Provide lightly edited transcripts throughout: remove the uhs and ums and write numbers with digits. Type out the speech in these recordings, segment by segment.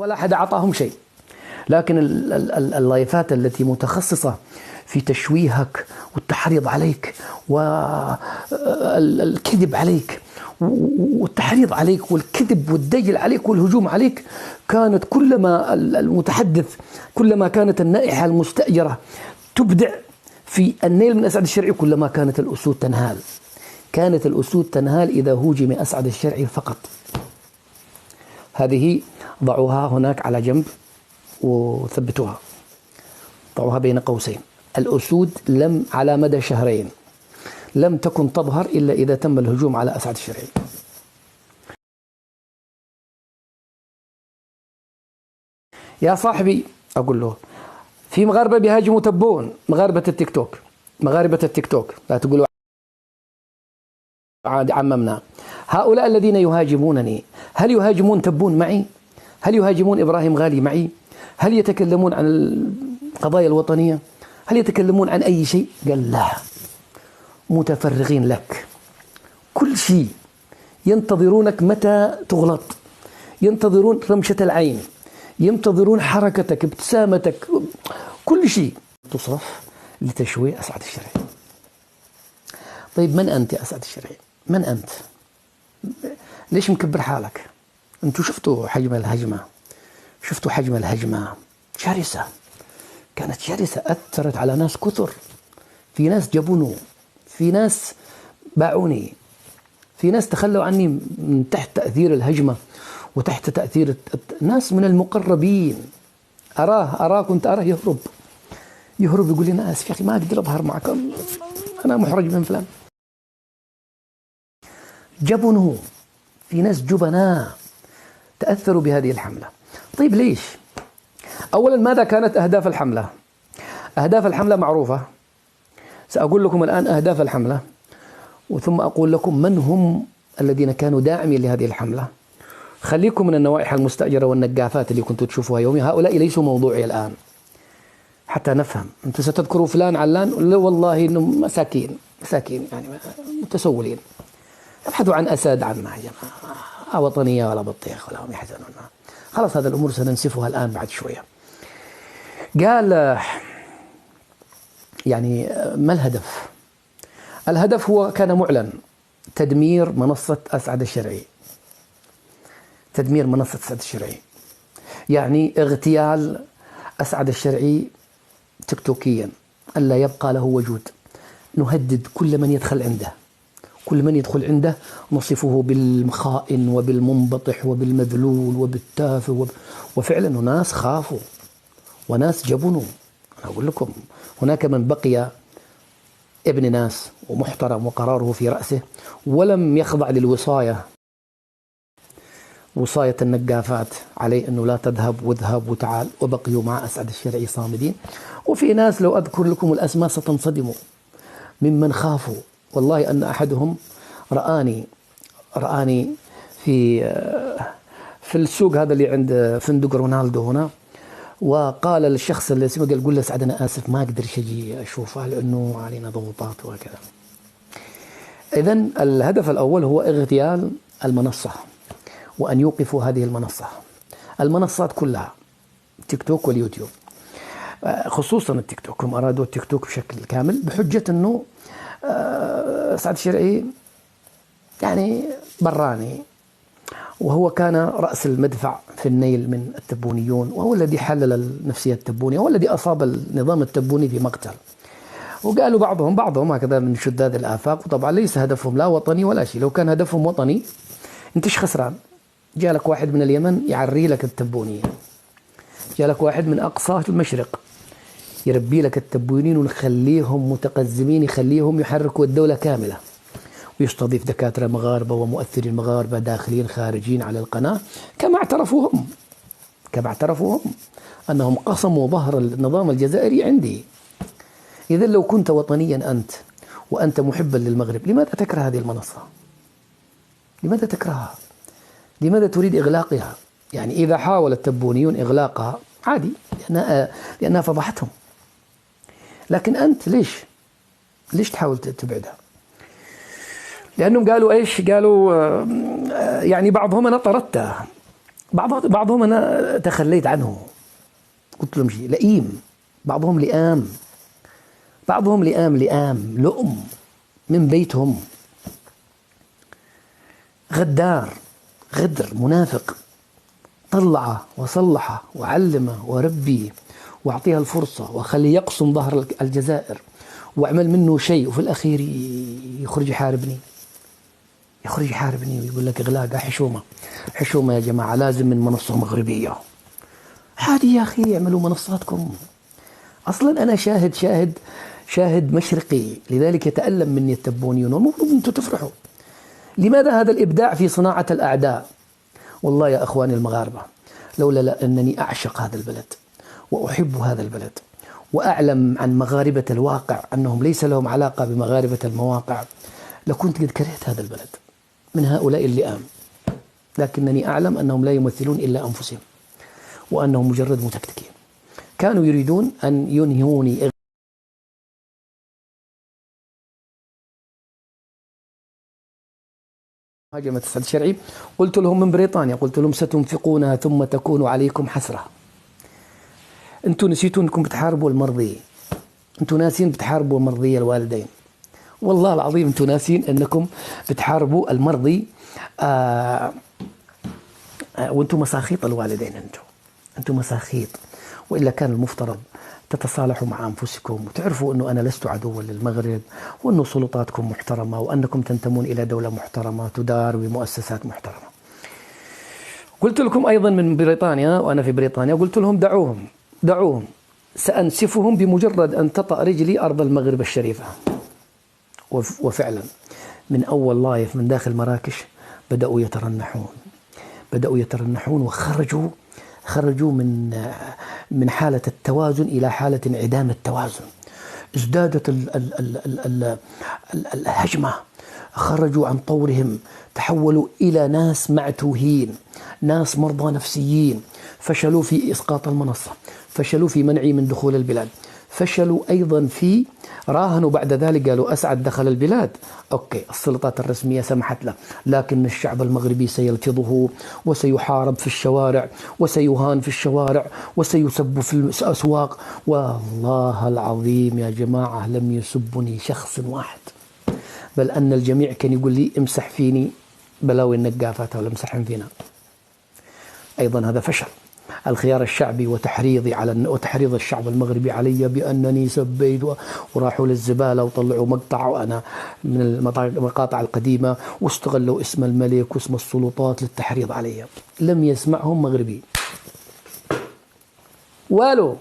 ولا حدا أعطاهم شيء. لكن اللايفات التي متخصصة في تشويهك والتحريض عليك والكذب عليك والتحريض عليك والكذب والدجل عليك والهجوم عليك، كانت كلما المتحدث كلما كانت النائحة المستأجرة تبدع في النيل من أسعد الشرعي، كلما كانت الأسود تنهال. كانت الأسود تنهال إذا هوجم أسعد الشرعي فقط. هذه ضعوها هناك على جنب وثبتوها، ضعوها بين قوسين. الأسود لم على مدى شهرين لم تكن تظهر إلا إذا تم الهجوم على أسعد الشرعي. يا صاحبي أقول له في مغاربة بيهاجموا تبون، مغاربة التيك توك، لا تقولوا عاد عممنا. هؤلاء الذين يهاجمونني هل يهاجمون تبون معي؟ هل يهاجمون إبراهيم غالي معي؟ هل يتكلمون عن القضايا الوطنية؟ هل يتكلمون عن أي شيء؟ قال لا، متفرغين لك كل شيء، ينتظرونك متى تغلط، ينتظرون رمشة العين، ينتظرون حركتك، ابتسامتك، كل شيء تصرف لتشويه أسعد الشرعي. طيب من أنت يا أسعد الشرعي؟ من أنت؟ ليش مكبر حالك؟ أنتوا شفتوا حجم الهجمة، شفتوا حجم الهجمة شرسة، كانت شرسة، أثرت على ناس كثر. في ناس جابوني، في ناس باعوني، في ناس تخلوا عني من تحت تأثير الهجمة وتحت تأثير ناس من المقربين. كنت أراه يهرب يقول لي ناس يا أخي ما أقدر أظهر معكم، أنا محرج من فلان. جبنوا، في ناس جبناء تأثروا بهذه الحملة. طيب ليش؟ أولا ماذا كانت أهداف الحملة؟ أهداف الحملة معروفة، سأقول لكم الآن أهداف الحملة وثم أقول لكم من هم الذين كانوا داعمين لهذه الحملة. خليكم من النوائح المستأجرة والنقافات اللي كنتوا تشوفوها يومي، هؤلاء ليسوا موضوعي الآن حتى نفهم. أنتم ستذكروا فلان علان، لا والله إنهم مساكين يعني متسولين. ابحثوا عن أسد، عن ما وطنية ولا بطيخ ولا هم يحزنون. خلاص هذا الأمور سننسفها الآن بعد شوية. قال يعني ما الهدف؟ الهدف هو كان معلن: تدمير منصة أسعد الشرعي. تدمير منصة أسعد الشرعي يعني اغتيال أسعد الشرعي تكتوكيا، ألا يبقى له وجود. نهدد كل من يدخل عنده، كل من يدخل عنده نصفه بالخائن وبالمنبطح وبالمذلول وبالتافه وفعلا ناس خافوا وناس جبنوا. أنا أقول لكم هناك من بقي ابن ناس ومحترم وقراره في رأسه ولم يخضع للوصاية، وصاية النقافات عليه أنه لا تذهب واذهب وتعال، وبقيوا مع أسعد الشرعي صامدين. وفي ناس لو أذكر لكم الأسماء ستنصدموا ممن خافوا. والله أن أحدهم رآني في السوق هذا اللي عند فندق رونالدو هنا، وقال للشخص اللي اسمه قال له سعد أنا آسف ما أقدر أجي أشوفه لأنه علينا ضغوطات وكذا. إذن الهدف الأول هو اغتيال المنصة وأن يوقفوا هذه المنصة. المنصات كلها تيك توك واليوتيوب، خصوصا التيك توك، هم أرادوا التيك توك بشكل كامل بحجة أنه سعد الشرعي يعني براني، وهو كان رأس المدفع في النيل من التبونيون، وهو الذي حلل النفسية التبونية، وهو الذي أصاب النظام التبوني في مقتل. وقالوا بعضهم هكذا من شذاذ الآفاق، وطبعا ليس هدفهم لا وطني ولا شيء. لو كان هدفهم وطني انتش خسران. جالك واحد من اليمن يعري لك التبونية، جالك واحد من أقصى المشرق يربي لك التبونين ونخليهم متقزمين، يخليهم يحركوا الدولة كاملة، ويستضيف دكاترة مغاربة ومؤثرين مغاربة داخلين خارجين على القناة، كما اعترفوا هم أنهم قصموا ظهر النظام الجزائري عندي. إذا لو كنت وطنيا أنت وأنت محبا للمغرب، لماذا تكره هذه المنصة؟ لماذا تكرهها؟ لماذا تريد إغلاقها؟ يعني إذا حاول التبونيون إغلاقها عادي لأنها فضحتهم، لكن أنت ليش تحاول تبعدها؟ لأنهم قالوا إيش؟ قالوا يعني بعضهم أنا طردته بعضهم أنا تخليت عنه، قلت لهم شيء لئيم، بعضهم لئام، بعضهم لئام لؤم من بيتهم، غدار، غدر، منافق، طلعه وصلحه وعلمه وربيه واعطيها الفرصة وخليه يقسم ظهر الجزائر واعمل منه شيء، وفي الأخير يخرج يحاربني، يخرج يحاربني ويقول لك إغلاقة حشومة. حشومة يا جماعة لازم من منصة مغربية. عادي يا أخي اعملوا منصاتكم. أصلا أنا شاهد مشرقي، لذلك يتألم مني التبونيون، والمفروض أنتم تفرحوا. لماذا هذا الإبداع في صناعة الأعداء؟ والله يا أخواني المغاربة، لولا أنني أعشق هذا البلد وأحب هذا البلد وأعلم عن مغاربة الواقع أنهم ليس لهم علاقة بمغاربة المواقع، لكنت قد كرهت هذا البلد من هؤلاء اللئام. لكنني أعلم أنهم لا يمثلون إلا أنفسهم، وأنهم مجرد متكتكين كانوا يريدون أن ينهوني. هاجمت السعد الشرعي، قلت لهم من بريطانيا، قلت لهم ستنفقونها ثم تكون عليكم حسرة. أنتم نسيتوا أنكم بتحاربوا المرضي، أنتم ناسين بتحاربوا مرضي الوالدين، والله العظيم أنتم ناسين أنكم بتحاربوا المرضي. وأنتم مساخيط الوالدين، أنتم مساخيط. وإلا كان المفترض تتصالحوا مع أنفسكم وتعرفوا أنه أنا لست عدوا للمغرب، وأنه سلطاتكم محترمة، وأنكم تنتمون إلى دولة محترمة تدار بمؤسسات محترمة. قلت لكم أيضا من بريطانيا، وأنا في بريطانيا، قلت لهم دعوهم سأنسفهم بمجرد أن تطأ رجلي أرض المغرب الشريفة. وفعلا من أول لايف من داخل مراكش بدأوا يترنحون وخرجوا من حالة التوازن إلى حالة انعدام التوازن. ازدادت الهجمة، خرجوا عن طورهم، تحولوا إلى ناس معتوهين، ناس مرضى نفسيين. فشلوا في إسقاط المنصة، فشلوا في منعي من دخول البلاد، فشلوا أيضا في راهنوا بعد ذلك، قالوا أسعد دخل البلاد، أوكي السلطات الرسمية سمحت له، لكن الشعب المغربي سيلفظه وسيحارب في الشوارع وسيهان في الشوارع وسيسب في الأسواق. والله العظيم يا جماعة لم يسبني شخص واحد، بل أن الجميع كان يقول لي امسح فيني بلاوي النقافات ولا امسحهم فينا. أيضا هذا فشل الخيار الشعبي وتحريض الشعب المغربي علي بأنني سبيت، وراحوا للزبالة وطلعوا مقطع وأنا من المقاطع القديمة، واستغلوا اسم الملك واسم السلطات للتحريض علي. لم يسمعهم مغربي. والو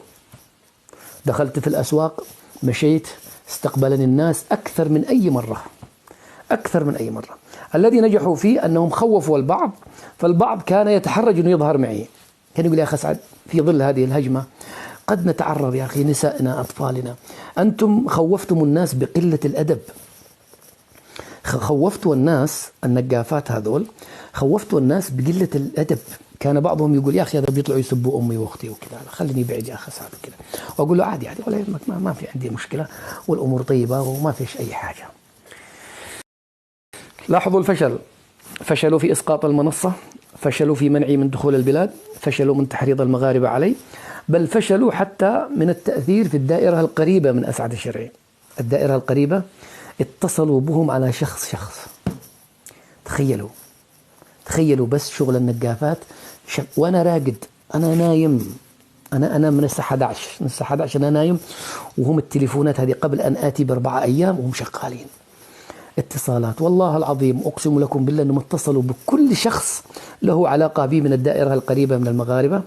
دخلت في الأسواق، مشيت، استقبلني الناس أكثر من أي مرة. الذي نجحوا فيه أنهم خوفوا البعض، فالبعض كان يتحرج أنه يظهر معي، كان يقول يا أخي أسعد في ظل هذه الهجمة قد نتعرض يا أخي، نسائنا، أطفالنا. أنتم خوفتم الناس بقلة الأدب، خوفتوا الناس، النقافات هذول خوفتوا الناس بقلة الأدب. كان بعضهم يقول يا أخي هذا بيطلعوا يسبوا أمي وأختي وكذا، خليني بعيد يا أخي أسعد وكذا، وأقول له عادي ولا يهمك، ما في عندي مشكلة والأمور طيبة وما فيش أي حاجة. لاحظوا الفشل، فشلوا في إسقاط المنصة، فشلوا في منعي من دخول البلاد، فشلوا من تحريض المغاربة علي، بل فشلوا حتى من التأثير في الدائرة القريبة من أسعد الشرعي. الدائرة القريبة اتصلوا بهم على شخص. تخيلوا بس شغل النقافات، وأنا راقد، أنا نايم، أنا من الساعة 11 أنا نايم، وهم التليفونات هذه قبل أن آتي ب4 أيام وهم شغالين اتصالات. والله العظيم أقسم لكم بالله أنهم اتصلوا بكل شخص له علاقة بي من الدائرة القريبة من المغاربة،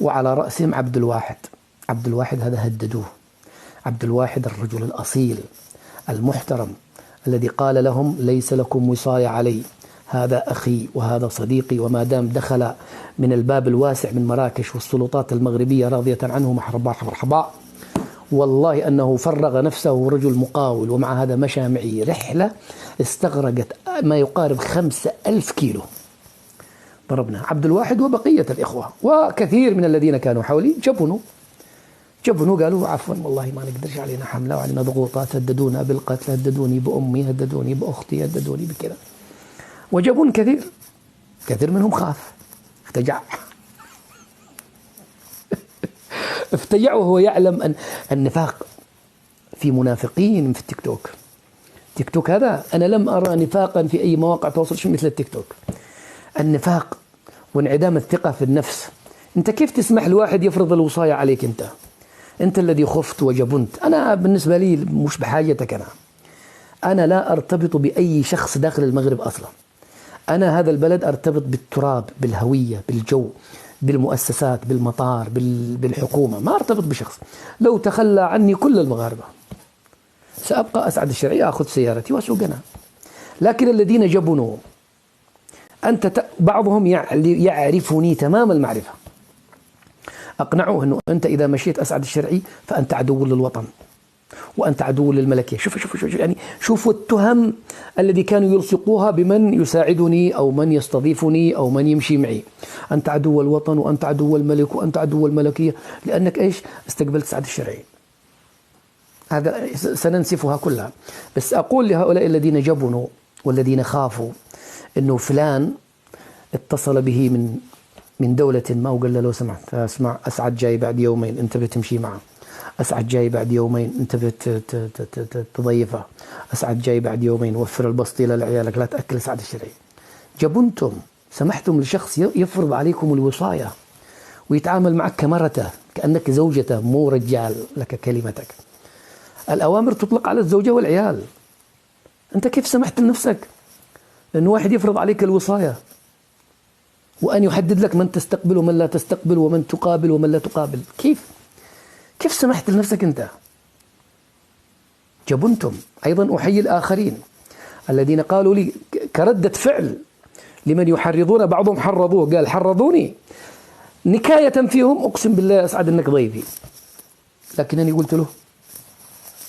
وعلى رأسهم عبد الواحد هذا هددوه. عبد الواحد الرجل الأصيل المحترم الذي قال لهم ليس لكم وصاية علي، هذا أخي وهذا صديقي، وما دام دخل من الباب الواسع من مراكش والسلطات المغربية راضية عنه مرحبا. والله أنه فرغ نفسه رجل مقاول، ومع هذا مشى معي رحلة استغرقت ما يقارب 5000 كيلو. ضربنا عبد الواحد وبقية الإخوة وكثير من الذين كانوا حولي جبنوا قالوا عفوا والله ما نقدرش، علينا حملة وعلينا ضغوطات، هددونا بالقتل، هددوني بأمي، هددوني بأختي، هددوني بكذا. وجبن كثير منهم خاف، افتجع. افتجع وهو يعلم أن النفاق في منافقين في التيك توك. تيك توك هذا أنا لم أرى نفاقا في أي مواقع تواصل مثل التيك توك. النفاق وانعدام الثقة في النفس. أنت كيف تسمح لواحد يفرض الوصاية عليك؟ أنت الذي خفت وجبنت. أنا بالنسبة لي مش بحاجتك. أنا لا أرتبط بأي شخص داخل المغرب أصلا. أنا هذا البلد أرتبط بالتراب، بالهوية، بالجو، بالمؤسسات، بالمطار، بالحكومة. ما أرتبط بشخص. لو تخلى عني كل المغاربة سأبقى أسعد الشرعي، أخذ سيارتي وأسوقنا. لكن الذين جبنوا بعضهم يعرفني تمام المعرفة، أقنعوه أنه أنت إذا مشيت أسعد الشرعي فأنت عدو للوطن وأنت عدو للملكية. شوف يعني شوفوا التهم الذي كانوا يلصقوها بمن يساعدني أو من يستضيفني أو من يمشي معي. أنت عدو الوطن وأنت عدو الملك وأنت عدو الملكية، لأنك إيش؟ استقبلت سعد الشرعي. هذا سننسفها كلها. بس أقول لهؤلاء الذين جبنوا والذين خافوا أنه فلان اتصل به من دولة ما وقال له لو سمحت اسمع، أسعد جاي بعد يومين، أنت بتمشي معه. أسعد جاي بعد يومين، أنت بتضيفه. أسعد جاي بعد يومين، وفر البسطيلة لعيالك، لا تأكل سعد الشرعي. جبنتم، سمحتم لشخص يفرض عليكم الوصاية ويتعامل معك كمرته، كأنك زوجته مو رجال لك كلمتك. الأوامر تطلق على الزوجة والعيال. أنت كيف سمحت لنفسك أن واحد يفرض عليك الوصاية وأن يحدد لك من تستقبل ومن لا تستقبل ومن تقابل ومن لا تقابل؟ كيف سمحت لنفسك أنت؟ جبنتم. أيضا أحيي الآخرين الذين قالوا لي كردة فعل لمن يحرضون، بعضهم حرضوه، قال حرضوني نكاية فيهم، أقسم بالله أسعد أنك ضيفي. لكنني قلت له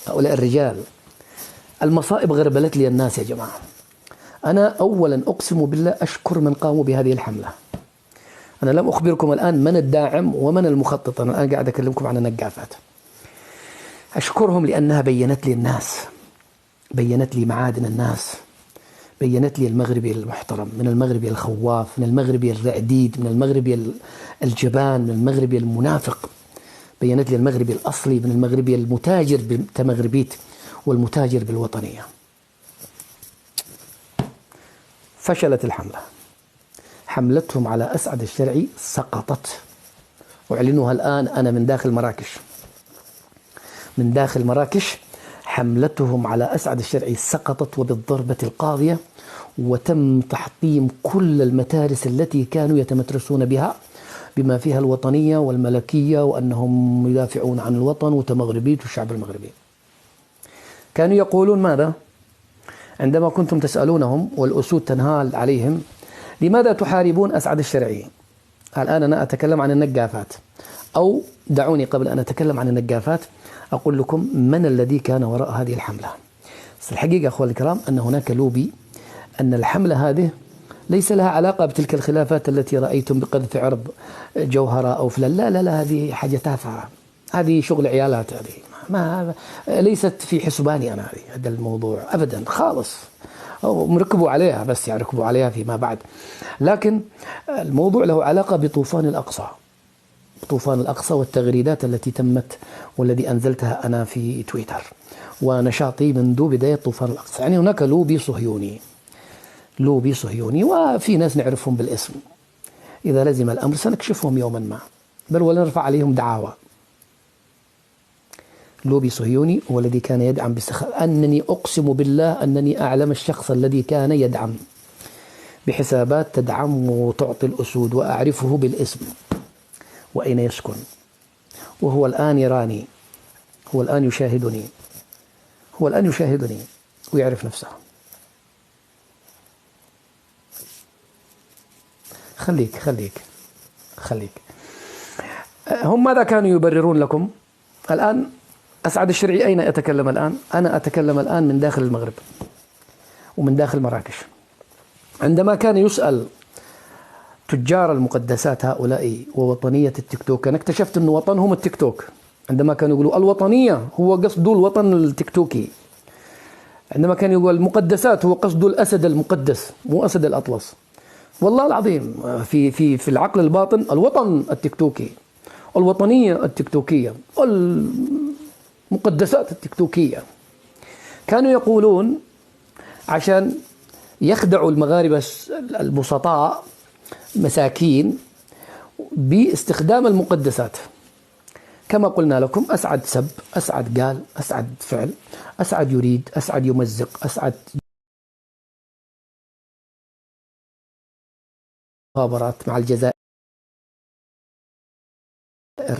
هؤلاء الرجال المصائب غربلت لي الناس يا جماعة. أنا أولا أقسم بالله أشكر من قاموا بهذه الحملة. أنا لم أخبركم الآن من الداعم ومن المخطط، أنا الآن قاعد أكلمكم عن النقافات. أشكرهم لأنها بيّنت لي الناس، بيّنت لي معادن الناس، بيّنت لي المغربي المحترم من المغربي الخواف، من المغربي الرعديد، من المغربي الجبان، من المغربي المنافق. بيّنت لي المغربي الأصلي من المغربي المتاجر بتمغربيت والمتاجر بالوطنية. فشلت الحملة. حملتهم على أسعد الشرعي سقطت، أعلنها الآن أنا من داخل مراكش. من داخل مراكش حملتهم على أسعد الشرعي سقطت وبالضربة القاضية، وتم تحطيم كل المتارس التي كانوا يتمترسون بها بما فيها الوطنية والملكية وأنهم يدافعون عن الوطن وتمغربيت والشعب المغربي. كانوا يقولون ماذا؟ عندما كنتم تسألونهم والأسود تنهال عليهم لماذا تحاربون أسعد الشرعي؟ الآن أنا أتكلم عن النقافات، أو دعوني قبل أن أتكلم عن النقافات أقول لكم من الذي كان وراء هذه الحملة. بس الحقيقة أخوة الكرام أن هناك لوبي، أن الحملة هذه ليس لها علاقة بتلك الخلافات التي رأيتم بقذف عرض جوهرة أو فلان. لا لا لا، هذه حاجة تافهة، هذه شغل عيالات، هذه ما ليست في حسباني أنا هذا الموضوع أبدا خالص. مركبوا عليها بس، يعني ركبوا عليها فيما بعد. لكن الموضوع له علاقة بطوفان الأقصى، طوفان الأقصى والتغريدات التي تمت والذي أنزلتها أنا في تويتر ونشاطي منذ بداية طوفان الأقصى. يعني هناك لوبي صهيوني، لوبي صهيوني، وفي ناس نعرفهم بالاسم. إذا لزم الأمر سنكشفهم يوما ما، بل ونرفع عليهم دعاوى. لوبي صهيوني هو الذي كان يدعم بالسخاء. أنني أقسم بالله أنني أعلم الشخص الذي كان يدعم بحسابات تدعم وتعطي الأسود، وأعرفه بالاسم وأين يسكن، وهو الآن يراني، هو الآن يشاهدني، هو الآن يشاهدني ويعرف نفسه. خليك. هم ماذا كانوا يبررون لكم؟ الآن أسعد الشرعي أين أتكلم الآن؟ أنا أتكلم الآن من داخل المغرب ومن داخل مراكش. عندما كان يسأل تجار المقدسات هؤلاء ووطنية التيك توك، أنا اكتشفت أن وطنهم التيك توك. عندما كانوا يقولوا الوطنية هو قصده الوطن التيك توكي، عندما كان يقول المقدسات هو قصده الأسد المقدس مو أسد الأطلس. والله العظيم في العقل الباطن الوطن التكتوكي، الوطنية التكتوكية، المقدسات التكتوكية، كانوا يقولون عشان يخدعوا المغاربة البسطاء مساكين باستخدام المقدسات. كما قلنا لكم، أسعد سب، أسعد قال، أسعد فعل، أسعد يريد، أسعد يمزق، أسعد مخابرات مع الجزائر،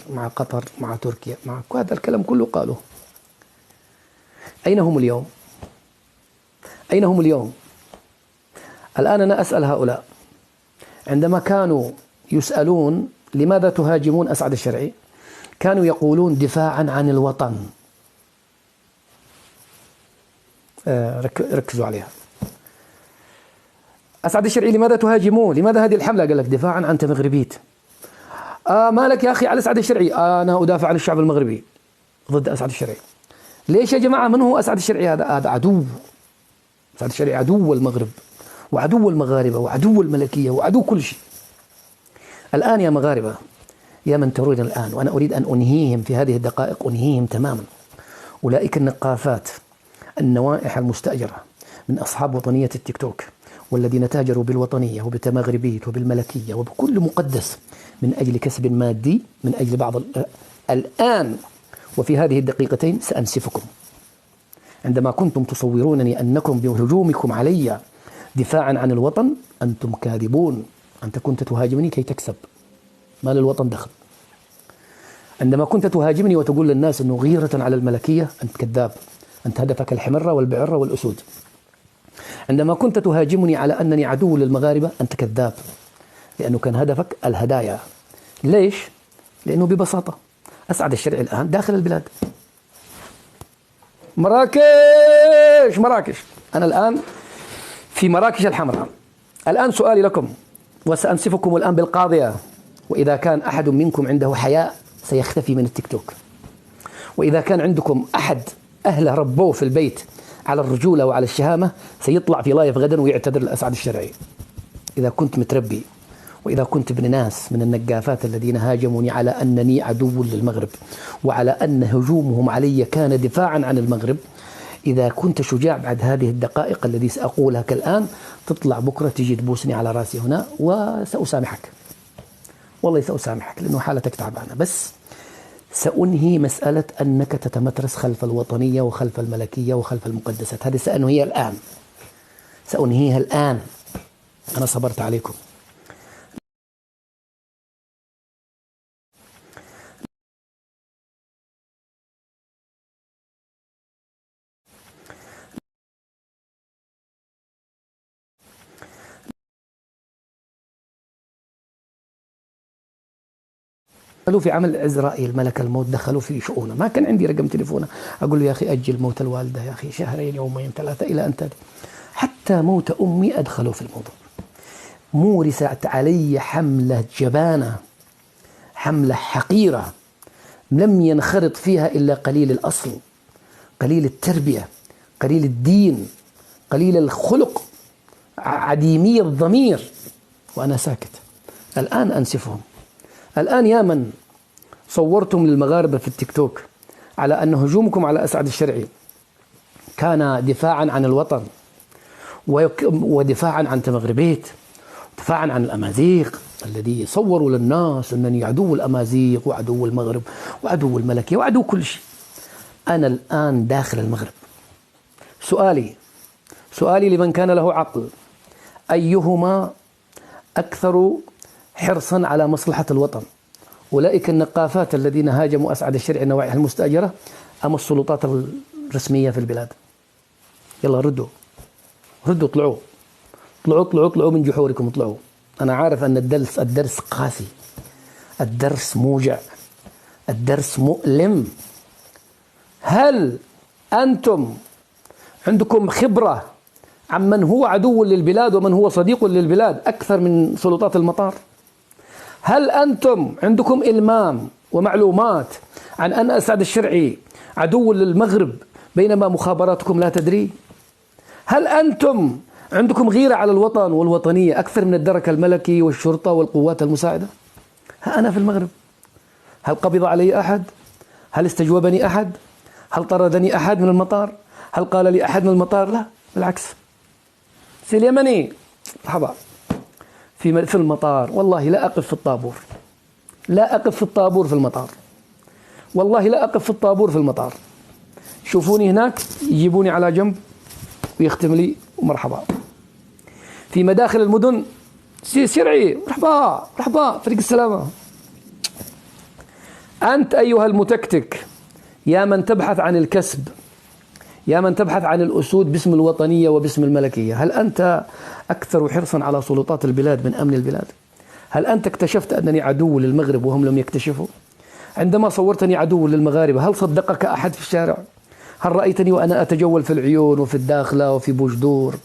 مع قطر، مع تركيا، مع هذا الكلام كله قالوه. أين هم اليوم؟ أين هم اليوم؟ الآن أنا أسأل هؤلاء، عندما كانوا يسألون لماذا تهاجمون أسعد الشرعي، كانوا يقولون دفاعا عن الوطن. ركزوا عليها. أسعد الشرعي لماذا تهاجمون؟ لماذا هذه الحملة؟ قال لك دفاعا عن تمغربيت. مالك يا أخي على أسعد الشرعي؟ أنا أدافع عن الشعب المغربي ضد أسعد الشرعي. ليش يا جماعة؟ من هو أسعد الشرعي؟ هذا عدو. أسعد الشرعي عدو المغرب وعدو المغاربة وعدو الملكية وعدو كل شيء. الآن يا مغاربة، يا من ترون الآن، وأنا أريد أن أنهيهم في هذه الدقائق، أنهيهم تماما، أولئك النقافات النوائح المستأجرة من أصحاب وطنية التيك توك، والذين تاجروا بالوطنية وبالتمغربية وبالملكية وبكل مقدس من أجل كسب مادي، من أجل بعض الآن وفي هذه الدقيقتين سأنسفكم. عندما كنتم تصورونني أنكم بهجومكم علي دفاعا عن الوطن، أنتم كاذبون. أنت كنت تهاجمني كي تكسب، ما للوطن دخل. عندما كنت تهاجمني وتقول للناس أنه غيرة على الملكية، أنت كذاب، أنت هدفك الحمرة والبعرة والأسود. عندما كنت تهاجمني على أنني عدو للمغاربة، أنت كذاب، لأنه كان هدفك الهدايا. ليش؟ لأنه ببساطة أسعد الشرعي الآن داخل البلاد. مراكش، أنا الآن في مراكش الحمراء. الآن سؤالي لكم، وسأنسفكم الآن بالقاضية، وإذا كان أحد منكم عنده حياء سيختفي من التيك توك، وإذا كان عندكم أحد أهله ربوه في البيت على الرجولة وعلى الشهامة سيطلع في لايف غدا ويعتذر لأسعد الشرعي. إذا كنت متربي، وإذا كنت ابن ناس من النقافات الذين هاجموني على أنني عدو للمغرب، وعلى أن هجومهم علي كان دفاعا عن المغرب، إذا كنت شجاع بعد هذه الدقائق الذي سأقولها كالآن، تطلع بكرة تجي تبوسني على راسي هنا وسأسامحك. والله سأسامحك، لأنه حالتك تعبانة. بس سأنهي مسألة أنك تتمترس خلف الوطنية وخلف الملكية وخلف المقدسات. هذه سأنهيها الآن، سأنهيها الآن. أنا صبرت عليكم. دخلوا في عمل عزرائيل ملك الموت، دخلوا في شؤونه. ما كان عندي رقم تليفونه أقول له يا أخي أجل موت الوالدة، يا أخي شهرين يومين ثلاثة إلى أن تأتي. حتى موت أمي أدخلوا في الموضوع. مورست علي حملة جبانة، حملة حقيرة لم ينخرط فيها إلا قليل الأصل، قليل التربية، قليل الدين، قليل الخلق، عديمي الضمير، وأنا ساكت. الآن أنسفهم. الآن يا من صورتم للمغاربة في التيك توك على أن هجومكم على أسعد الشرعي كان دفاعا عن الوطن ودفاعا عن تمغربيت، دفاعا عن الأمازيغ، الذي صوروا للناس أنني عدو الأمازيغ وعدو المغرب وعدو الملكية وعدو كل شيء. أنا الآن داخل المغرب. سؤالي لمن كان له عقل، أيهما أكثر حرصا على مصلحة الوطن؟ أولئك النقافات الذين هاجموا أسعد الشرعي النوائح المستأجرة، أم السلطات الرسمية في البلاد؟ يلا ردوا، طلعوا من جحوركم، اطلعوا. أنا عارف أن الدرس قاسي، الدرس موجع، الدرس مؤلم. هل أنتم عندكم خبرة عمن هو عدو للبلاد ومن هو صديق للبلاد أكثر من سلطات المطار؟ هل أنتم عندكم إلمام ومعلومات عن أن أسعد الشرعي عدو للمغرب بينما مخابراتكم لا تدري؟ هل أنتم عندكم غيرة على الوطن والوطنية أكثر من الدرك الملكي والشرطة والقوات المساعدة؟ ها أنا في المغرب، هل قبض علي أحد؟ هل استجوبني أحد؟ هل طردني أحد من المطار؟ هل قال لي أحد من المطار؟ لا بالعكس. سي اليمني مرحبا في المطار، والله لا أقف في الطابور، لا أقف في الطابور في المطار، والله لا أقف في الطابور في المطار. شوفوني هناك يجيبوني على جنب ويختم لي مرحبا. في مداخل المدن سرعي مرحبا مرحبا فريق السلامة. أنت أيها المتكتك يا من تبحث عن الكسب، يا من تبحث عن الأسود باسم الوطنية وباسم الملكية، هل أنت أكثر حرصا على سلطات البلاد من أمن البلاد؟ هل أنت اكتشفت أنني عدو للمغرب وهم لم يكتشفوا؟ عندما صورتني عدو للمغاربة هل صدقك أحد في الشارع؟ هل رأيتني وأنا أتجول في العيون وفي الداخلة وفي بوجدور؟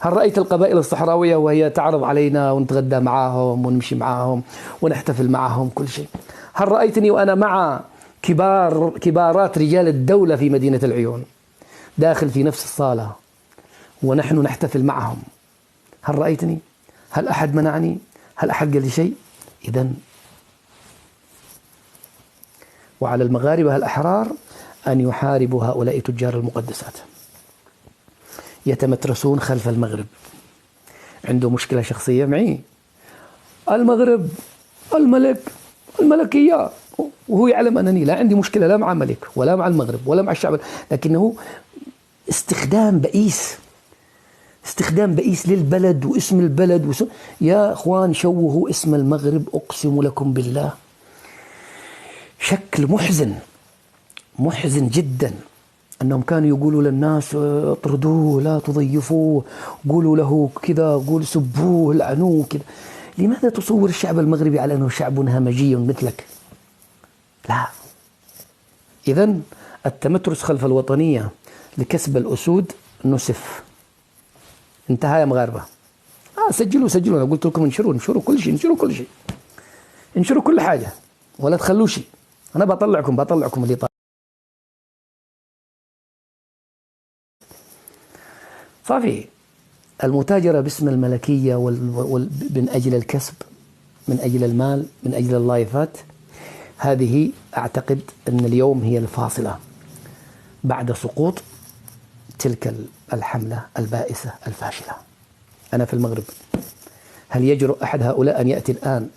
هل رأيت القبائل الصحراوية وهي تعرض علينا ونتغدى معهم ونمشي معهم ونحتفل معهم كل شيء؟ هل رأيتني وأنا مع كبارات رجال الدولة في مدينة العيون داخل في نفس الصالة ونحن نحتفل معهم؟ هل رأيتني؟ هل أحد منعني؟ هل أحد قال لي شيء؟ إذن وعلى المغاربة الأحرار أن يحاربوا هؤلاء تجار المقدسات، يتمترسون خلف المغرب. عنده مشكلة شخصية معي، المغرب الملك الملكية، وهو يعلم أنني لا عندي مشكلة لا مع الملك ولا مع المغرب ولا مع الشعب، لكنه استخدام بئيس للبلد واسم البلد يا أخوان شوهوا اسم المغرب أقسم لكم بالله شكل محزن جدا. أنهم كانوا يقولوا للناس اطردوه لا تضيفوه، قولوا له كذا، قولوا سبوه لعنوه كذا. لماذا تصور الشعب المغربي على أنه شعب همجي مثلك؟ لا. إذن التمترس خلف الوطنية لكسب الأسود نسف. انتهى يا مغاربة. سجلوا أنا قلت لكم انشروا كل شيء، انشروا كل حاجة ولا تخلوا شيء. أنا بطلعكم اللي طالع. صافي. المتاجرة باسم الملكية من أجل الكسب، من أجل المال، من أجل اللايفات، هذه أعتقد أن اليوم هي الفاصلة بعد سقوط تلك الحملة البائسة الفاشلة. أنا في المغرب، هل يجرؤ أحد هؤلاء أن يأتي الآن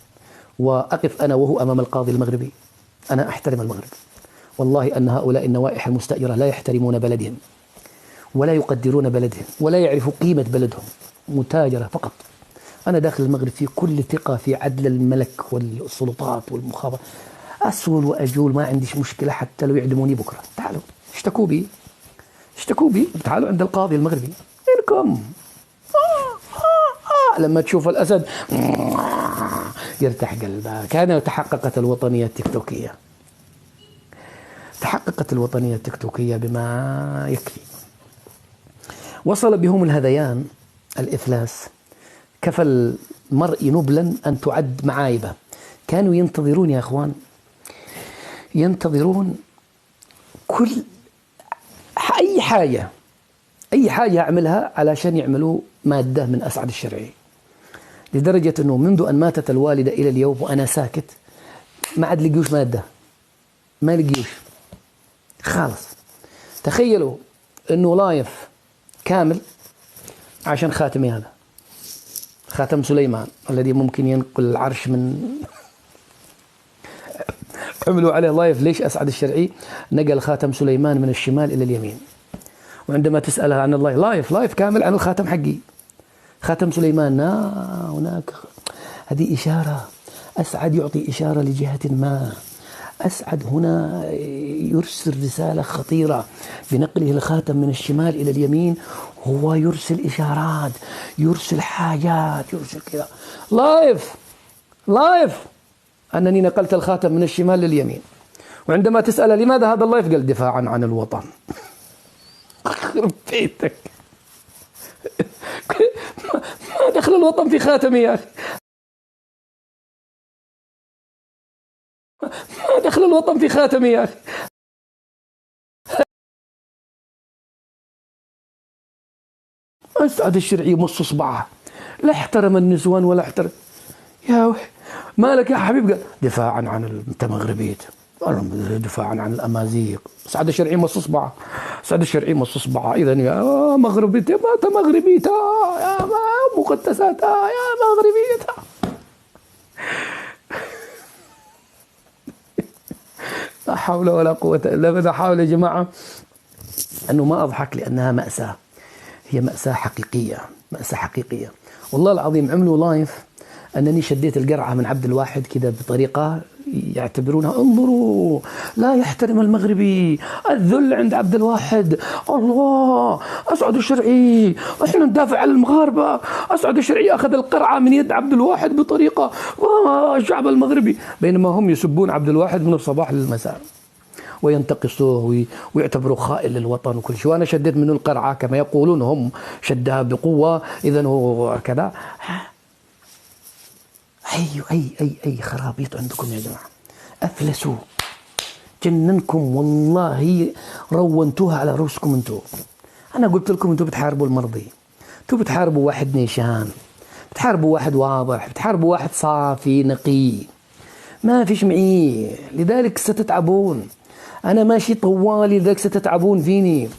وأقف أنا وهو أمام القاضي المغربي؟ أنا أحترم المغرب، والله أن هؤلاء النوائح المستأجرة لا يحترمون بلدهم ولا يقدرون بلدهم ولا يعرفوا قيمة بلدهم، متاجرة فقط. أنا داخل المغرب في كل ثقة في عدل الملك والسلطات والمخابرات، أسول وأجول ما عنديش مشكلة حتى لو يعدموني بكرة. تعالوا اشتكوا بي تعالوا عند القاضي المغربي إنكم لما تشوف الأسد يرتاح قلبك. كان تحققت الوطنية التكتوكية، تحققت الوطنية التكتوكية بما يكفي. وصل بهم الهذيان الإفلاس، كفى المرء نبلا أن تعد معايبة. كانوا ينتظرون يا أخوان، ينتظرون كل أي حاجة يعملها علشان يعملوا مادة من أسعد الشرعي، لدرجة أنه منذ أن ماتت الوالدة إلى اليوم وأنا ساكت ما عاد لقيوش مادة، ما لقيوش خالص. تخيلوا أنه لايف كامل عشان خاتمي، هذا خاتم سليمان الذي ممكن ينقل العرش من عملوا عليه لايف. ليش أسعد الشرعي نقل خاتم سليمان من الشمال إلى اليمين؟ وعندما تسألها عن الله لايف كامل عن الخاتم حقي، خاتم سليمان هناك. هذه إشارة، أسعد يعطي إشارة لجهة ما. أسعد هنا يرسل رسالة خطيرة بنقله الخاتم من الشمال إلى اليمين. هو يرسل إشارات، يرسل حاجات، يرسل كذا. لايف أنني نقلت الخاتم من الشمال لليمين. وعندما تسأل لماذا هذا اللايف قال دفاعا عن الوطن. خرب بيتك. ما دخل الوطن في خاتمي يا أخي، ما دخل الوطن في خاتمي يا أخي. أسعد الشرعي مص إصبعه، لا احترم النسوان ولا احترم. يا وحي مالك يا حبيب؟ قال دفاعا عن أنت مغربيت، دفاعا عن الأمازيغ. سعد الشرعي مص إصبعه، سعد الشرعي مص إصبعه. إذا يا مغربيت، ما مغربيت يا مقدسات يا مغربيت. لا حول ولا قوة إلا بالله. حاول يا جماعة أنه ما أضحك لأنها مأساة، هي مأساة حقيقية، مأساة حقيقية والله العظيم. عملوا لايف أنني شديت القرعة من عبد الواحد كذا بطريقة يعتبرونها انظروا لا يحترم المغربي، الذل عند عبد الواحد. الله أسعد الشرعي، احنا ندافع عن المغاربة. أسعد الشرعي أخذ القرعة من يد عبد الواحد بطريقة الشعب المغربي، بينما هم يسبون عبد الواحد من الصباح للمساء وينتقصوه ويعتبروا خائن للوطن وكل شيء. وأنا شديت منه القرعة كما يقولون هم، شدها بقوة. إذا هو كذا. أي خرابيط عندكم يا جماعة، أفلسوا جننكم والله، رونتوها على رؤوسكم انتو. أنا قلت لكم انتو بتحاربوا المرضي، انتو بتحاربوا واحد نيشان، بتحاربوا واحد واضح، بتحاربوا واحد صافي نقي، ما فيش معي، لذلك ستتعبون. أنا ماشي طوالي لذلك ستتعبون فيني.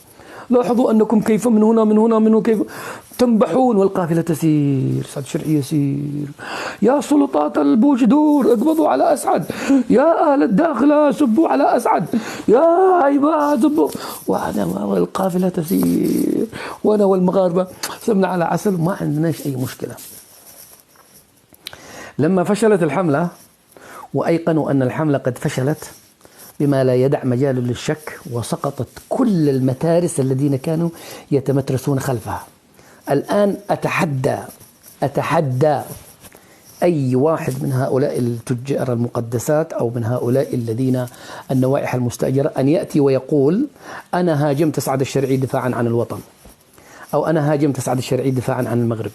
لاحظوا أنكم كيف من هنا من هنا من هنا كيف تنبحون والقافلة تسير. سعد الشرعي يسير. يا سلطات البوجدور اقبضوا على أسعد، يا أهل الداخلة سبوا على أسعد، يا عيبة سبوا، والقافلة تسير. وأنا والمغاربة سمنا على عسل، ما عندناش أي مشكلة. لما فشلت الحملة وأيقنوا أن الحملة قد فشلت بما لا يدع مجال للشك، وسقطت كل المتارس الذين كانوا يتمترسون خلفها. الآن أتحدى أي واحد من هؤلاء التجار المقدسات أو من هؤلاء الذين النوائح المستأجرة أن يأتي ويقول أنا هاجمت سعد الشرعي دفاعا عن الوطن، أو أنا هاجمت سعد الشرعي دفاعا عن المغرب،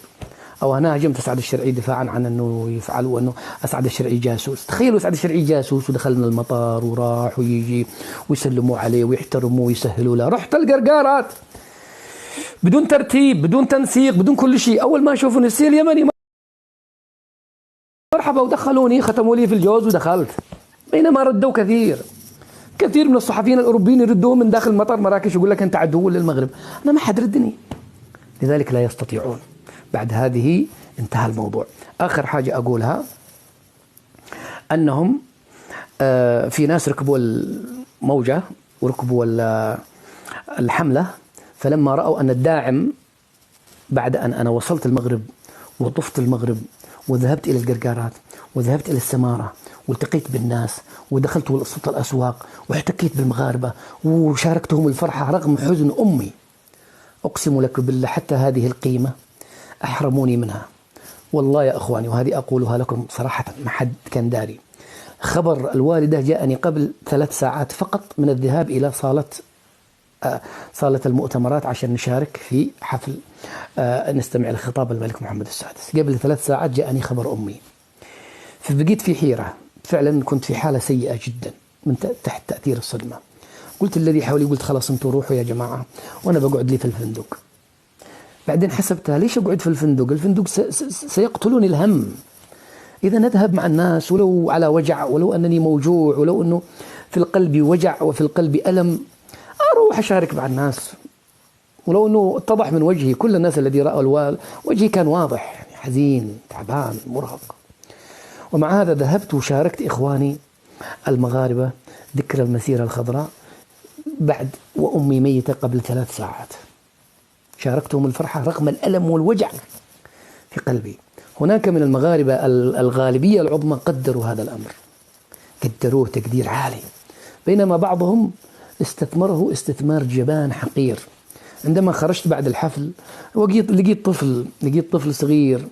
أو أنا هاجمت سعد الشرعي دفاعا عن أنه يفعلوا أنه أسعد الشرعي جاسوس. تخيلوا سعد الشرعي جاسوس ودخلنا المطار وراح ويجي ويسلموا عليه ويحترموا ويسهلوا له. رحت القرقارات بدون ترتيب بدون تنسيق بدون كل شيء. أول ما شوفوا السيل اليمني مرحبا ودخلوني، ختموا لي في الجوز ودخلت. بينما ردوا كثير من الصحفيين الأوروبيين يردوهم من داخل مطار مراكش يقول لك أنت عدو للمغرب. أنا ما حد ردني، لذلك لا يستطيعون. بعد هذه انتهى الموضوع. آخر حاجة أقولها أنهم في ناس ركبوا الموجة وركبوا الحملة، فلما رأوا أن الداعم بعد أن أنا وصلت المغرب وطفت المغرب وذهبت إلى القرقارات وذهبت إلى السمارة والتقيت بالناس ودخلت وسط الأسواق واحتكيت بالمغاربة وشاركتهم الفرحة رغم حزن أمي، أقسم لك بالله حتى هذه القيمة أحرموني منها. والله يا أخواني، وهذه أقولها لكم صراحة ما حد كان داري. خبر الوالدة جاءني قبل 3 ساعات فقط من الذهاب إلى صالة المؤتمرات عشان نشارك في حفل نستمع لخطاب الملك محمد السادس. قبل 3 ساعات جاءني خبر أمي، فبقيت في حيرة. فعلا كنت في حالة سيئة جدا من تحت تأثير الصدمة. قلت الذي حولي، قلت خلاص انتوا روحوا يا جماعة وأنا بقعد لي في الفندق. بعدين حسبتها، ليش أقعد في الفندق؟ الفندق سيقتلوني الهم. إذا نذهب مع الناس ولو على وجع، ولو أنني موجوع، ولو أنه في القلب وجع وفي القلب ألم، أروح أشارك مع الناس. ولو أنه اتضح من وجهي، كل الناس الذي رأوا وجهي كان واضح، حزين تعبان مرهق. ومع هذا ذهبت وشاركت إخواني المغاربة ذكرى المسيرة الخضراء بعد وأمي ميتة قبل 3 ساعات. شاركتهم الفرحة رغم الألم والوجع في قلبي. هناك من المغاربة الغالبية العظمى قدروا هذا الأمر، قدروه تقدير عالي، بينما بعضهم استثمره استثمار جبان حقير. عندما خرجت بعد الحفل لقيت طفل صغير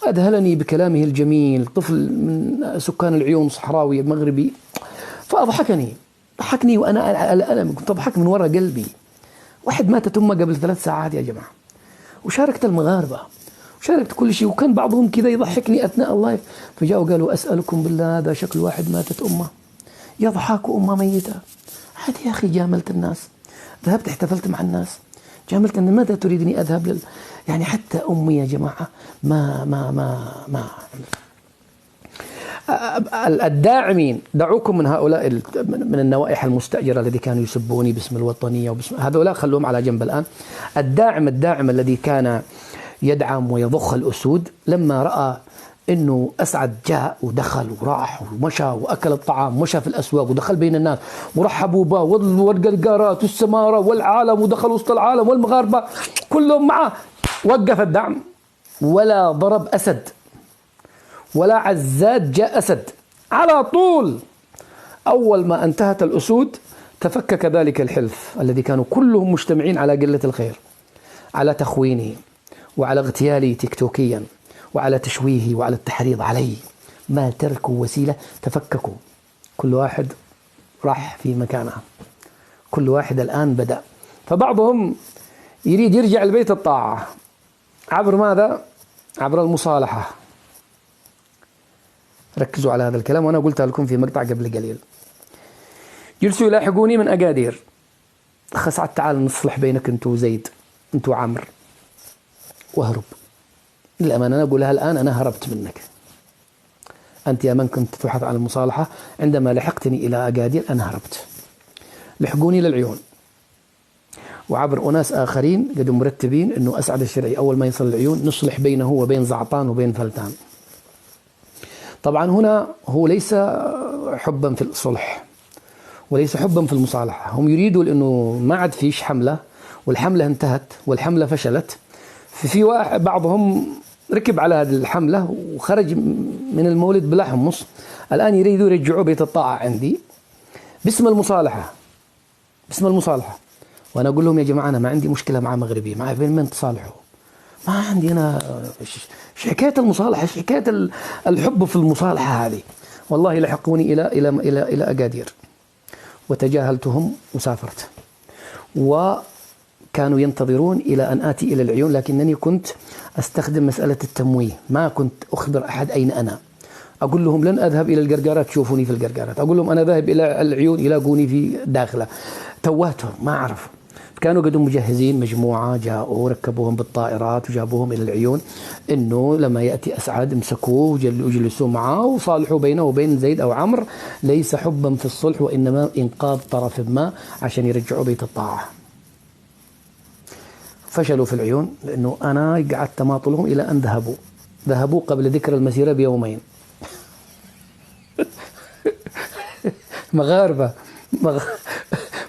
أذهلني بكلامه الجميل، طفل من سكان العيون صحراوي مغربي، ضحكني وأنا على الألم، كنت أضحك من وراء قلبي. واحد ماتت أمه قبل 3 ساعات يا جماعة، وشاركت المغاربة وشاركت كل شيء، وكان بعضهم كذا يضحكني أثناء اللايف، فجاءوا قالوا أسألكم بالله هذا شكل واحد ماتت أمه يضحك وأمه ميتة. عادي يا أخي، جاملت الناس، ذهبت احتفلت مع الناس، جاملت أن ماذا تريدني أذهب يعني حتى أمي يا جماعة ما الداعمين، دعوكم من هؤلاء من النوائح المستأجرة الذي كانوا يسبوني باسم الوطنية وباسم هذولا، خلوهم على جنب الآن. الداعم الذي كان يدعم ويضخ الأسود، لما رأى إنه أسعد جاء ودخل وراح ومشى وأكل الطعام ومشى في الأسواق ودخل بين الناس ورحبوا به والقرقارات والسمارة والعالم، ودخل وسط العالم والمغاربة كلهم معه، وقف الدعم ولا ضرب أسد ولا عزاد جاء أسد على طول. أول ما انتهت الأسود تفكك ذلك الحلف الذي كانوا كلهم مجتمعين على قلة الخير، على تخوينه وعلى اغتيالي تيكتوكيا وعلى تشويهي وعلى التحريض علي. ما تركوا وسيلة، تفككوا، كل واحد راح في مكانها، كل واحد الآن بدأ. فبعضهم يريد يرجع لبيت الطاعة عبر ماذا؟ عبر المصالحة. ركزوا على هذا الكلام، وأنا قلتها لكم في مقطع قبل قليل. جلسوا يلاحقوني من أقادير، أخ سعد تعال نصلح بينك أنت وزيد، أنت وعمر، وهرب. للأمانة أنا أقولها الآن، أنا هربت منك. أنت يا من كنت تبحث عن المصالحة، عندما لحقتني إلى أقادير أنا هربت. لحقوني للعيون، وعبر أناس آخرين قدوا مرتبين أنه أسعد الشرعي أول ما يصل العيون نصلح بينه وبين زعطان وبين فلتان. طبعا هنا هو ليس حبا في الصلح وليس حبا في المصالحة، هم يريدوا لأنه ما عاد فيش حملة، والحملة انتهت والحملة فشلت. في واحد بعضهم ركب على هذه الحملة وخرج من المولد بلا حمص، الآن يريدوا يرجعوا بيت الطاعة عندي باسم المصالحة، باسم المصالحة. وأنا أقول لهم يا جماعة أنا ما عندي مشكلة مع مغربي، مع بين من تصالحوا، ما عندي أنا حكاية المصالحة، حكاية الحب في المصالحة هذه. والله لحقوني إلى أقادير، وتجاهلتهم وسافرت، وكانوا ينتظرون إلى أن آتي إلى العيون، لكنني كنت أستخدم مسألة التمويه، ما كنت أخبر أحد أين أنا. أقول لهم لن أذهب إلى القرقارات تشوفوني في القرقارات، أقول لهم أنا ذاهب إلى العيون يلاقوني في داخله. توهتهم، ما عرفوا. كانوا قدوا مجهزين مجموعة، جاءوا ركبوهم بالطائرات وجابوهم إلى العيون، إنه لما يأتي أسعد امسكوه وجلسوا معه وصالحوا بينه وبين زيد أو عمرو، ليس حبا في الصلح وإنما إنقاذ طرف ما عشان يرجعوا بيت الطاعة. فشلوا في العيون، لأنه أنا قعدت ماطلهم إلى أن ذهبوا قبل ذكر المسيرة بيومين. مغاربة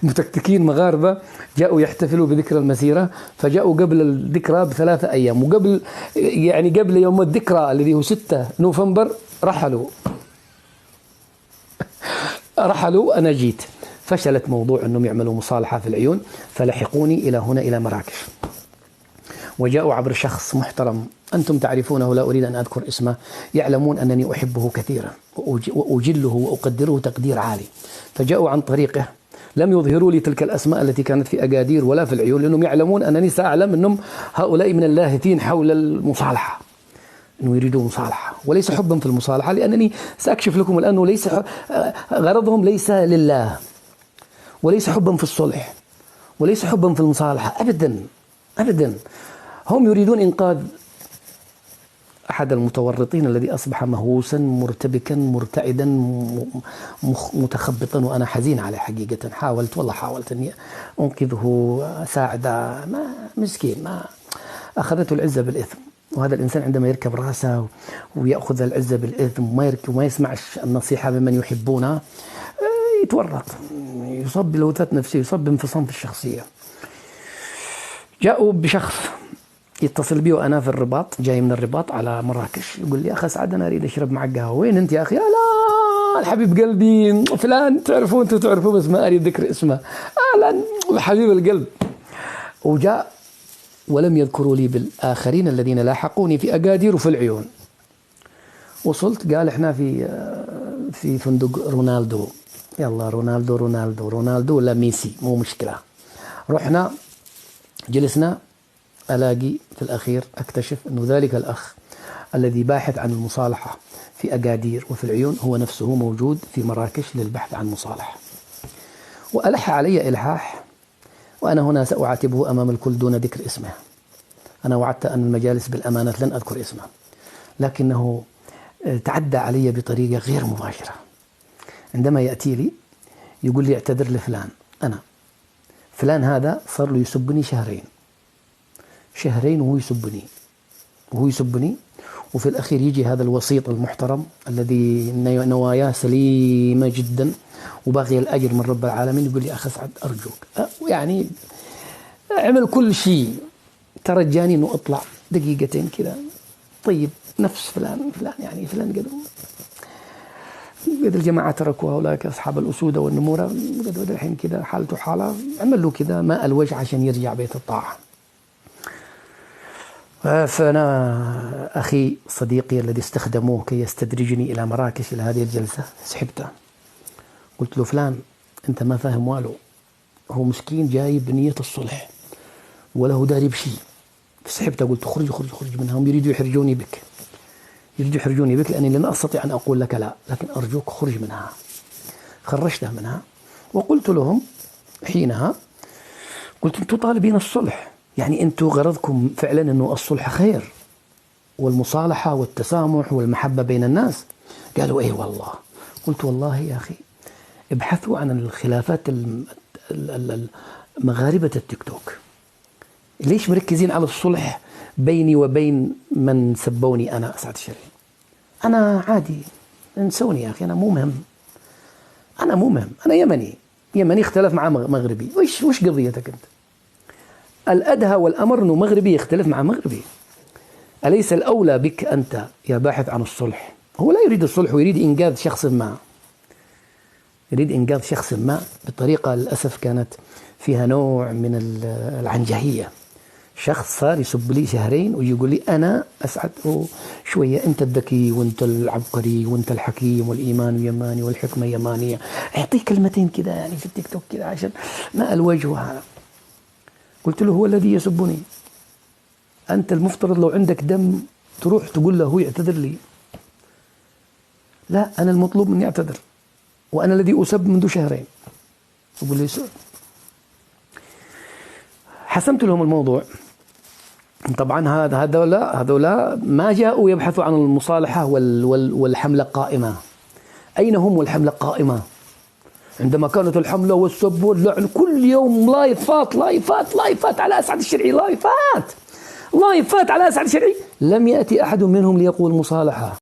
متكتكين مغاربة جاءوا يحتفلوا بذكرى المسيرة، فجاءوا قبل الذكرى ب3 أيام، وقبل يعني قبل يوم الذكرى الذي هو 6 نوفمبر رحلوا. أنا جيت، فشلت موضوع أنهم يعملوا مصالحة في العيون، فلحقوني إلى هنا إلى مراكش، وجاءوا عبر شخص محترم أنتم تعرفونه، لا أريد أن أذكر اسمه، يعلمون أنني أحبه كثيرا وأجله وأقدره تقدير عالي. فجاءوا عن طريقه، لم يظهروا لي تلك الأسماء التي كانت في أقادير ولا في العيون، لأنهم يعلمون أنني سأعلم أنهم هؤلاء من اللاهثين حول المصالحة، أنه يريدوا مصالحة وليس حبا في المصالحة، لأنني سأكشف لكم الآن ليس غرضهم ليس لله، وليس حبا في الصلح، وليس حبا في المصالحة أبدا أبدا. هم يريدون إنقاذ أحد المتورطين الذي أصبح مهووسا مرتبكا مرتعدا متخبطا، وأنا حزين عليه حقيقة. حاولت أني أنقذه أساعده، ما مسكين، ما أخذته العزة بالإثم. وهذا الإنسان عندما يركب رأسه ويأخذ العزة بالإثم وما يسمع النصيحة ممن يحبونه، يتورط، يصاب بلوثات نفسية، يصاب بانفصام في الشخصية. جاءوا بشخص يتصل بي وأنا في الرباط، جاي من الرباط على مراكش، يقول لي أخ سعد أنا أريد أشرب معك قهوة. وين أنت يا أخي؟ لا الحبيب قلبي فلان، تعرفوا أنتوا تعرفوا بس ما أريد ذكر اسمه، لا حبيب القلب. وجاء ولم يذكروا لي بالآخرين الذين لاحقوني في أقادير وفي العيون. وصلت، قال إحنا في فندق رونالدو. يلا رونالدو ولا ميسي، مو مشكلة. رحنا جلسنا، ألاقي في الأخير أكتشف أنه ذلك الأخ الذي باحث عن المصالحة في أقادير وفي العيون هو نفسه موجود في مراكش للبحث عن مصالحة. وألح علي إلحاح وأنا هنا سأعاتبه أمام الكل دون ذكر اسمه. أنا وعدت أن المجالس بالأمانة لن أذكر اسمه، لكنه تعدى علي بطريقة غير مباشرة. عندما يأتي لي يقول لي اعتذر لفلان، أنا فلان هذا صار له يسبني شهرين وهو يسبني، وفي الأخير يجي هذا الوسيط المحترم الذي نواياه سليمة جدا وباغي الأجر من رب العالمين يقول لي أخ أسعد أرجوك، يعني عمل كل شيء، ترجاني أنه أطلع دقيقتين كذا، طيب نفس فلان يعني فلان قد الجماعة تركوا هؤلاء أصحاب الأسود والنمورة، قد الحين كذا حالته حالة، عمل له كذا ماء الوجه عشان يرجع بيت الطاعة. فأنا أخي صديقي الذي استخدموه كي يستدرجني إلى مراكش إلى هذه الجلسة سحبته، قلت له فلان أنت ما فاهم والو، هو مسكين جاي بنية الصلح وله داري بشيء. فسحبته قلت خرج منها، هم يريدوا يحرجوني بك لأني لن أستطيع أن أقول لك لا، لكن أرجوك خرج منها. خرجته منها وقلت لهم حينها، قلت أنتم طالبين الصلح، يعني أنتم غرضكم فعلا أنه الصلح خير والمصالحة والتسامح والمحبة بين الناس؟ قالوا إيه والله. قلت والله يا أخي ابحثوا عن الخلافات مغاربة التيك توك، ليش مركزين على الصلح بيني وبين من سبوني أنا أسعد الشريف؟ أنا عادي، انسوني يا أخي، أنا مو مهم، أنا يمني اختلف مع مغربي، وش قضيتك أنت؟ الأدهى والأمر أنه مغربي يختلف مع مغربي، أليس الأولى بك أنت يا باحث عن الصلح؟ هو لا يريد الصلح ويريد إنقاذ شخص ما بطريقة للأسف كانت فيها نوع من العنجهية. شخص صار يسب لي شهرين ويقول لي أنا أسعد شوية، أنت الذكي وأنت العبقري وأنت الحكيم والإيمان يماني والحكمة يمانية، أعطيه كلمتين كذا يعني في التيك توك كذا عشان ما الوجه هذا. قلت له هو الذي يسبني، أنت المفترض لو عندك دم تروح تقول له هو يعتذر لي، لا أنا المطلوب مني أعتذر، وأنا الذي أسب منذ شهرين. يقول لي سؤال. حسمت لهم الموضوع. طبعا هذولا ما جاءوا يبحثوا عن المصالحة والحملة قائمة. أين هم والحملة قائمة؟ عندما كانت الحملة والسب واللعن كل يوم لايفات على أسعد الشرعي، لايفات على أسعد الشرعي، لم يأتي أحد منهم ليقول مصالحة.